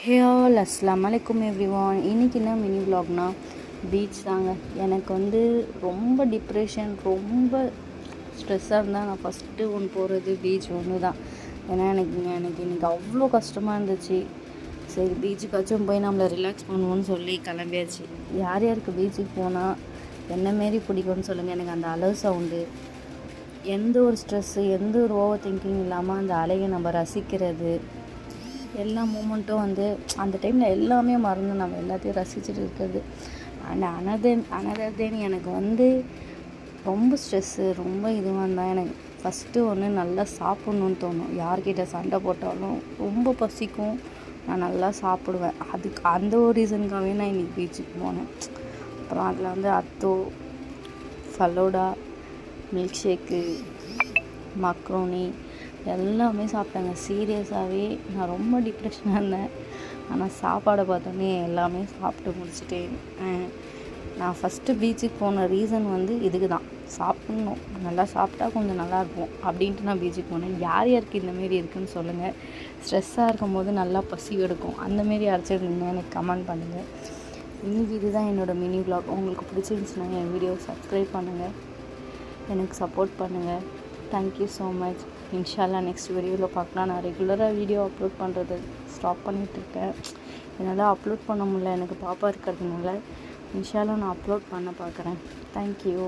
Hey all அஸ்ஸலாமு அலைக்கும் everyone. இன்றைக்கி என்ன மினி விலாக்னா பீச் தாங்க. எனக்கு வந்து ரொம்ப டிப்ரெஷன், ரொம்ப ஸ்ட்ரெஸ்ஸாக இருந்தால் நான் ஃபஸ்ட்டு போகிறது பீச் ஒன்று தான். ஏன்னா எனக்கு இன்றைக்கி அவ்வளோ கஷ்டமாக இருந்துச்சு. சரி பீச்சுக்காச்சும் போய் நம்மளை ரிலாக்ஸ் பண்ணுவோன்னு சொல்லி கிளம்பியாச்சு. யார் யாருக்கு பீச்சுக்கு போனால் என்ன மாரி பிடிக்கும்னு சொல்லுங்கள். எனக்கு அந்த அலை சவுண்டு, எந்த ஒரு ஸ்ட்ரெஸ்ஸு, எந்த ஒரு ஓவர் திங்கிங் இல்லாமல் அந்த அலையை நம்ம ரசிக்கிறது, எல்லா மூமெண்ட்டும் வந்து அந்த டைமில் எல்லாமே மறந்து நம்ம எல்லாத்தையும் ரசிச்சுட்டு இருக்கிறது. அண்ட் அனதர் தென் எனக்கு வந்து ரொம்ப ஸ்ட்ரெஸ்ஸு, ரொம்ப இதுவாக இருந்தால் எனக்கு ஃபஸ்ட்டு ஒன்று நல்லா சாப்பிட்ணுன்னு தோணும். யார்கிட்ட சண்டை போட்டாலும் ரொம்ப பசிக்கும், நான் நல்லா சாப்பிடுவேன். அதுக்கு அந்த ஒரு ரீசனுக்காகவே நான் இன்றைக்கி பீச்சுக்கு போனேன். அப்புறம் அதில் வந்து atho, falooda, milk shake, macaroni எல்லாமே சாப்பிட்டேங்க. சீரியஸாகவே நான் ரொம்ப டிப்ரெஷனாக இருந்தேன். ஆனால் சாப்பாடை பார்த்தோன்னே எல்லாமே சாப்பிட்டு முடிச்சுட்டேன். நான் ஃபஸ்ட்டு பீச்சுக்கு போன ரீசன் வந்து இதுக்கு தான், சாப்பிட்ணும், நல்லா சாப்பிட்டா கொஞ்சம் நல்லாயிருக்கும் அப்படின்ட்டு நான் பீச்சுக்கு போனேன். யார் யாருக்கு இந்தமாரி இருக்குதுன்னு சொல்லுங்கள். ஸ்ட்ரெஸ்ஸாக இருக்கும் போது நல்லா பசி எடுக்கும். அந்தமாரி அரைச்சிருந்தீங்கன்னா எனக்கு கமெண்ட் பண்ணுங்கள். இன்றைக்கி இதுதான் என்னோடய மினி விலாக். உங்களுக்கு பிடிச்சிருந்துச்சுன்னா என் வீடியோ சப்ஸ்கிரைப் பண்ணுங்கள், எனக்கு சப்போர்ட் பண்ணுங்கள். Thank you so much. இன்ஷால்லா நெக்ஸ்ட் வீடியோவில் பார்க்கலாம். நான் ரெகுலராக வீடியோ அப்லோட் பண்ணுறது ஸ்டாப் பண்ணிகிட்ருக்கேன். என்னால் அப்லோட் பண்ண முடியல, எனக்கு பாப்பா இருக்கிறதுனால. இன்ஷால்லா நான் அப்லோட் பண்ண பார்க்குறேன். தேங்க்யூ.